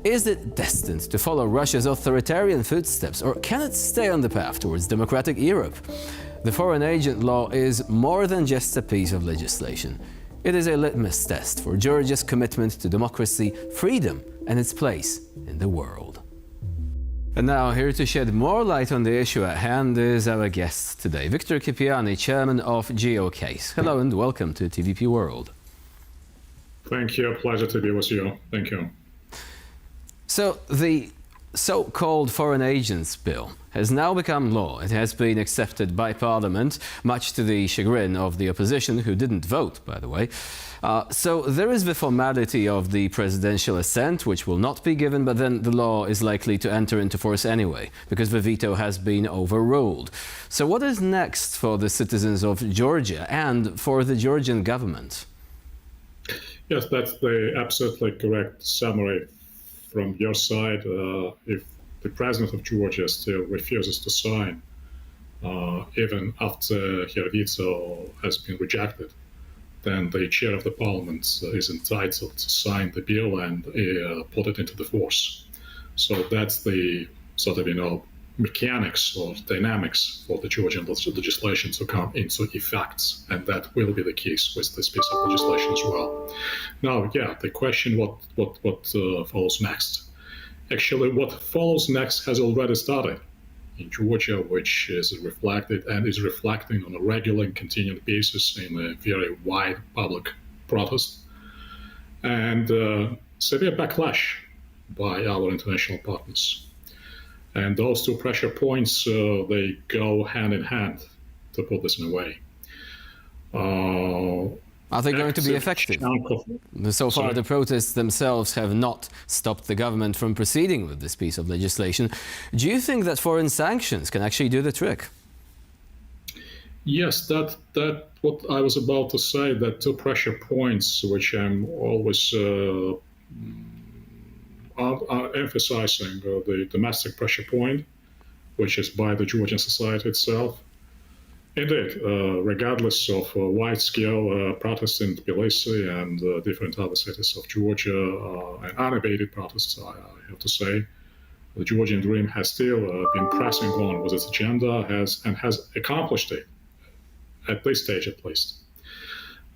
Is it destined to follow Russia's authoritarian footsteps, or can it stay on the path towards democratic Europe? The foreign agent law is more than just a piece of legislation. It is a litmus test for Georgia's commitment to democracy, freedom, and its place in the world. And now, here to shed more light on the issue at hand is our guest today, Viktor Kipiani, chairman of GeoCase. Hello and welcome to TVP World. Thank you. Pleasure to be with you. Thank you. So, the so-called Foreign Agents Bill has now become law. It has been accepted by Parliament, much to the chagrin of the opposition, who didn't vote, by the way. So there is the formality of the presidential assent, which will not be given, but then the law is likely to enter into force anyway, because the veto has been overruled. So what is next for the citizens of Georgia and for the Georgian government? Yes, that's the absolutely correct summary from your side. If the president of Georgia still refuses to sign, even after her veto has been rejected, then the chair of the parliament is entitled to sign the bill and put it into the force. So that's the sort of, mechanics or dynamics for the Georgian legislation to come into effect, and that will be the case with this piece of legislation as well. Now, the question, what follows next? Actually, what follows next has already started in Georgia, which is reflected and is reflecting on a regular and continued basis in a very wide public protest and severe backlash by our international partners. And those two pressure points, they go hand in hand, to put this in a way. Are they going to be effective? So far, the protests themselves have not stopped the government from proceeding with this piece of legislation. Do you think that foreign sanctions can actually do the trick? Yes, that what I was about to say, that two pressure points, which I'm always are emphasizing, the domestic pressure point, which is by the Georgian society itself. Indeed, regardless of wide-scale protests in Tbilisi and different other cities of Georgia, and unabated protests, I have to say, the Georgian dream has still been pressing on with its agenda, has accomplished it, at this stage at least.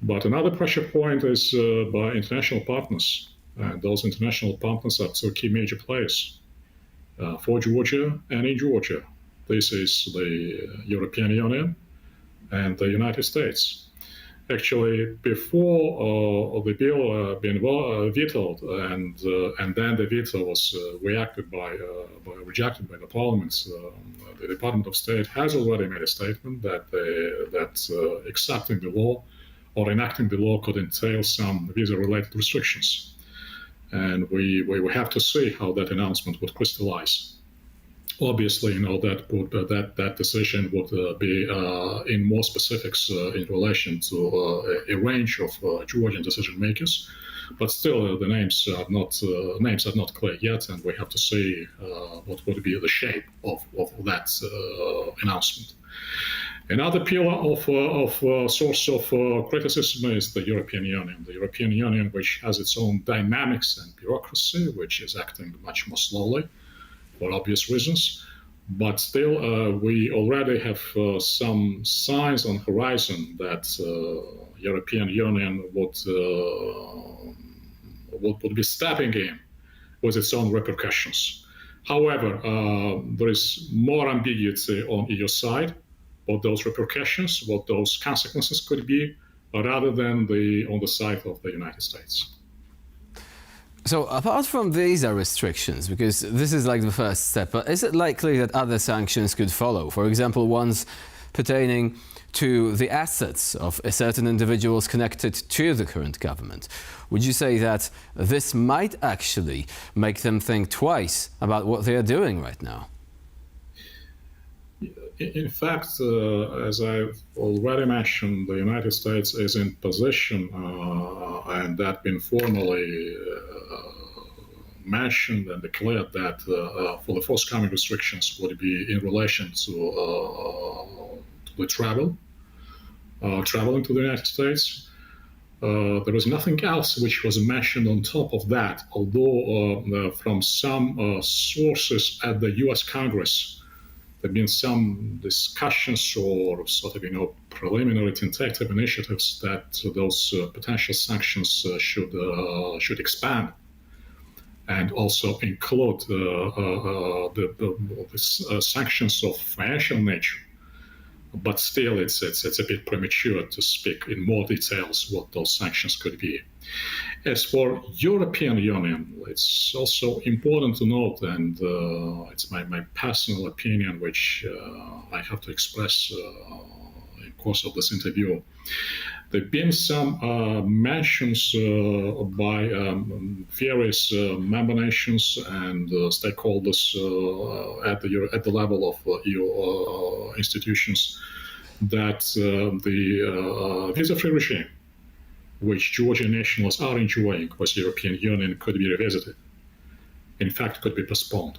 But another pressure point is by international partners. And those international partners are two key major players for Georgia and in Georgia. This is the European Union and the United States. Actually, before the bill being vetoed, and then the veto was rejected by the Parliament, the Department of State has already made a statement that accepting the law or enacting the law could entail some visa-related restrictions. And we have to see how that announcement would crystallize. Obviously, that decision would be in more specifics in relation to a range of Georgian decision makers, but still the names are not clear yet, and we have to see what would be the shape of that announcement. Another pillar of source of criticism is the European Union. The European Union, which has its own dynamics and bureaucracy, which is acting much more slowly for obvious reasons. But still, we already have some signs on the horizon that European Union would be stepping in with its own repercussions. However, there is more ambiguity on EU side, what those repercussions, what those consequences could be, rather than on the side of the United States. So apart from visa restrictions, because this is like the first step, is it likely that other sanctions could follow? For example, ones pertaining to the assets of certain individuals connected to the current government. Would you say that this might actually make them think twice about what they are doing right now? In fact, as I've already mentioned, the United States is in position, and that been formally mentioned and declared, that for the forthcoming restrictions would be in relation to the traveling to the United States. There was nothing else which was mentioned on top of that, although from some sources at the US Congress, there have been some discussions or sort of, preliminary tentative initiatives that those potential sanctions should expand and also include the sanctions of financial nature. But still, it's a bit premature to speak in more details what those sanctions could be. As for European Union, it's also important to note, and it's my personal opinion, which I have to express in the course of this interview. There have been some mentions by various member nations and stakeholders at the level of EU institutions that the visa-free regime, which Georgian nationals are enjoying with the European Union, could be revisited. In fact, could be postponed.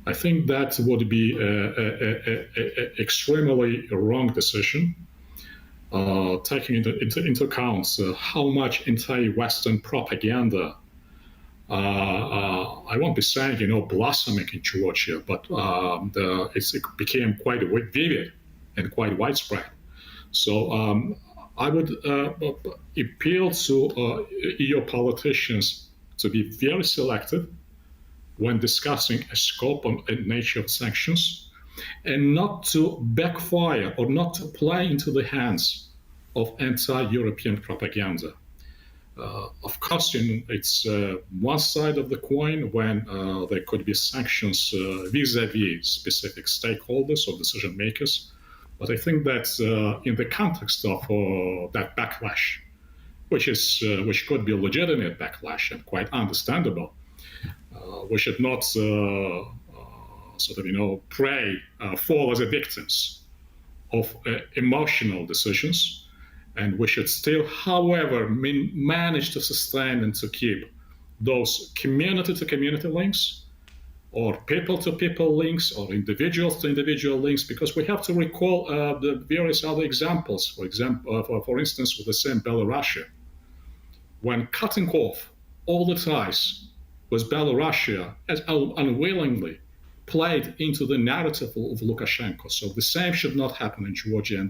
I think that would be an extremely wrong decision. Taking into account how much anti-Western propaganda, I won't be saying, blossoming in Georgia, but it became quite vivid and quite widespread. So I would appeal to EU politicians to be very selective when discussing a scope and nature of sanctions, and not to backfire or not to play into the hands of anti-European propaganda. Of course, it's one side of the coin when there could be sanctions vis-a-vis specific stakeholders or decision makers. But I think that in the context of that backlash, which could be a legitimate backlash and quite understandable, we should not fall as the victims of emotional decisions. And we should still, however, manage to sustain and to keep those community-to-community links, or people-to-people links, or individual-to-individual links, because we have to recall the various other examples. For instance, with the same Belarusia, when cutting off all the ties with Belarusia, as unwillingly played into the narrative of Lukashenko. So the same should not happen in Georgia, and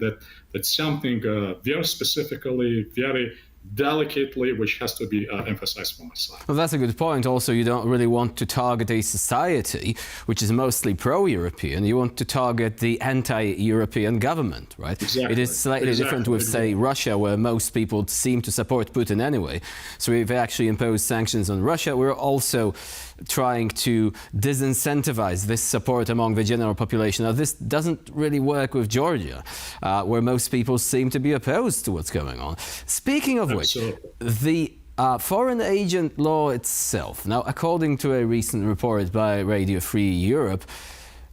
that's something very specifically, very delicately, which has to be emphasized from my side. Well, that's a good point. Also, you don't really want to target a society which is mostly pro-European. You want to target the anti-European government, right? Exactly. It is slightly different with, say, Russia, where most people seem to support Putin anyway. So we've actually imposed sanctions on Russia. We're also trying to disincentivize this support among the general population. Now, this doesn't really work with Georgia, where most people seem to be opposed to what's going on. Speaking of which, the foreign agent law itself, now, according to a recent report by Radio Free Europe,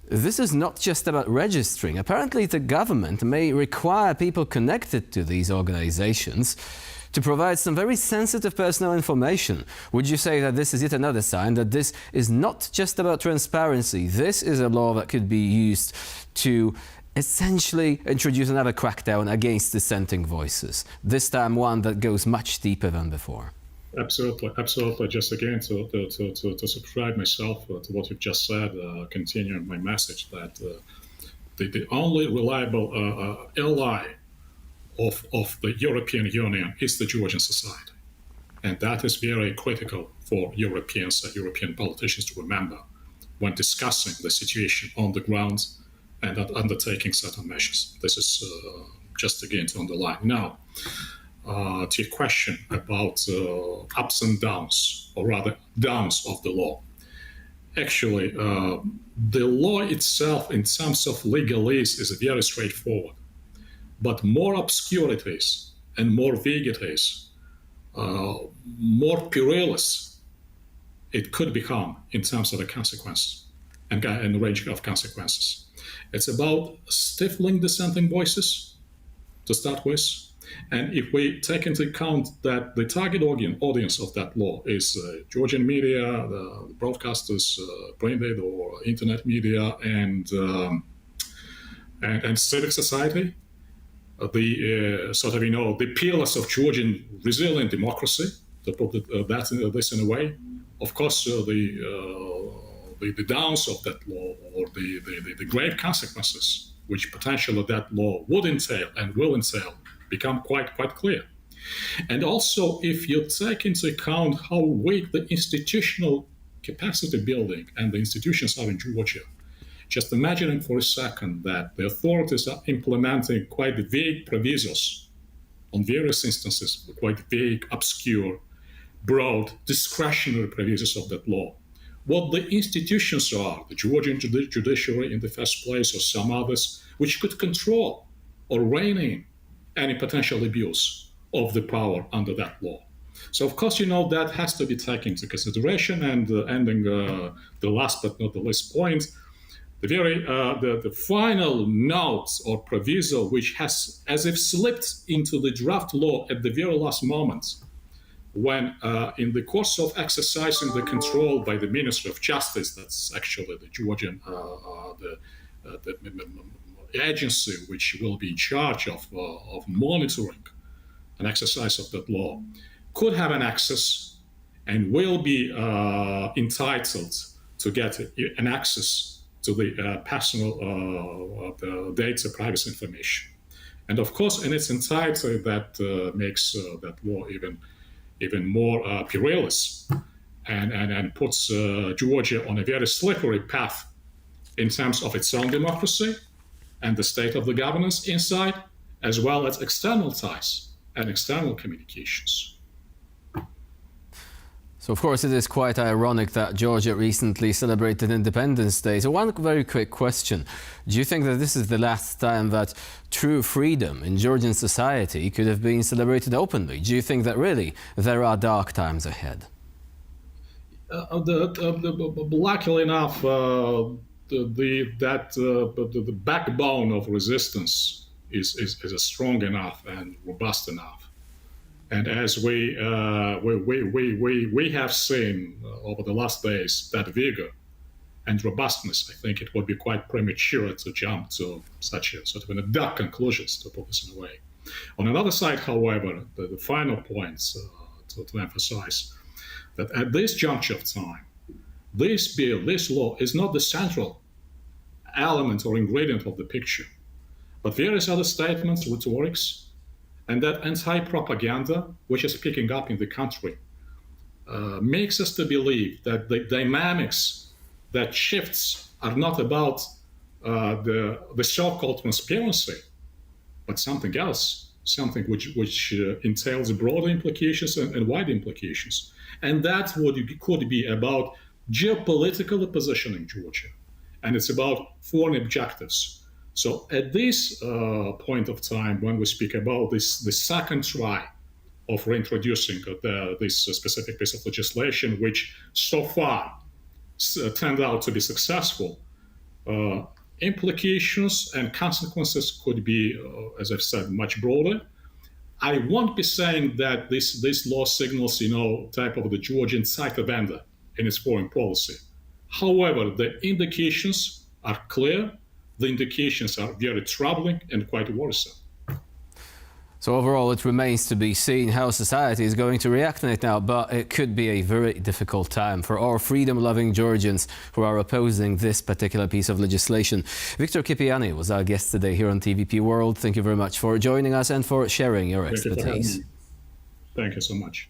this is not just about registering. Apparently, the government may require people connected to these organizations to provide some very sensitive personal information. Would you say that this is yet another sign that this is not just about transparency? This is a law that could be used to essentially introduce another crackdown against dissenting voices, this time one that goes much deeper than before. Absolutely. Just again, to subscribe myself to what you've just said, continuing my message that the only reliable ally of the European Union is the Georgian society. And that is very critical for Europeans and European politicians to remember when discussing the situation on the ground and undertaking certain measures. This is just again to underline. Now, to your question about ups and downs, or rather downs of the law. Actually, the law itself in terms of legalese is very straightforward. But more obscurities and more vagaries, more perilous it could become in terms of the consequences and range of consequences. It's about stifling dissenting voices to start with. And if we take into account that the target audience of that law is Georgian media, the broadcasters, printed or internet media, and civic society, the pillars of Georgian resilient democracy, to put this in a way. Of course, the downs of that law, or the grave consequences which potentially that law would entail and will entail, become quite clear. And also, if you take into account how weak the institutional capacity building and the institutions are in Georgia, just imagining for a second that the authorities are implementing quite vague provisos on various instances, quite vague, obscure, broad, discretionary provisos of that law. What the institutions are, the Georgian judiciary in the first place, or some others, which could control or rein in any potential abuse of the power under that law. So, of course, that has to be taken into consideration. And ending the last but not the least point, the final note or proviso, which has as if slipped into the draft law at the very last moment, when in the course of exercising the control by the Ministry of Justice, that's actually the Georgian the agency which will be in charge of monitoring an exercise of that law, could have an access and will be entitled to get an access to the personal data privacy information. And of course, in its entirety, that makes that law even more perilous and puts Georgia on a very slippery path in terms of its own democracy and the state of the governance inside, as well as external ties and external communications. So, of course, it is quite ironic that Georgia recently celebrated Independence Day. So one very quick question. Do you think that this is the last time that true freedom in Georgian society could have been celebrated openly? Do you think that really there are dark times ahead? Luckily enough, the backbone of resistance is strong enough and robust enough. And as we have seen over the last days, that vigor and robustness, I think it would be quite premature to jump to such a sort of dark conclusions, to put this in a way. On another side, however, the final points to emphasize that at this juncture of time, this bill, this law, is not the central element or ingredient of the picture, but various other statements, rhetorics, and that anti-propaganda, which is picking up in the country, makes us to believe that the dynamics that shifts are not about the so-called transparency, but something else, something which entails broader implications and wide implications. And that could be about geopolitical position in Georgia, and it's about foreign objectives. So at this point of time, when we speak about the second try of reintroducing this specific piece of legislation, which so far turned out to be successful, implications and consequences could be, as I've said, much broader. I won't be saying that this law signals, type of the Georgian Zeitenwende in its foreign policy. However, the indications are clear. The indications are very troubling and quite worrisome. So overall, it remains to be seen how society is going to react on it now, but it could be a very difficult time for our freedom-loving Georgians who are opposing this particular piece of legislation. Victor Kipiani was our guest today here on TVP World. Thank you very much for joining us and for sharing your expertise. Thank you so much.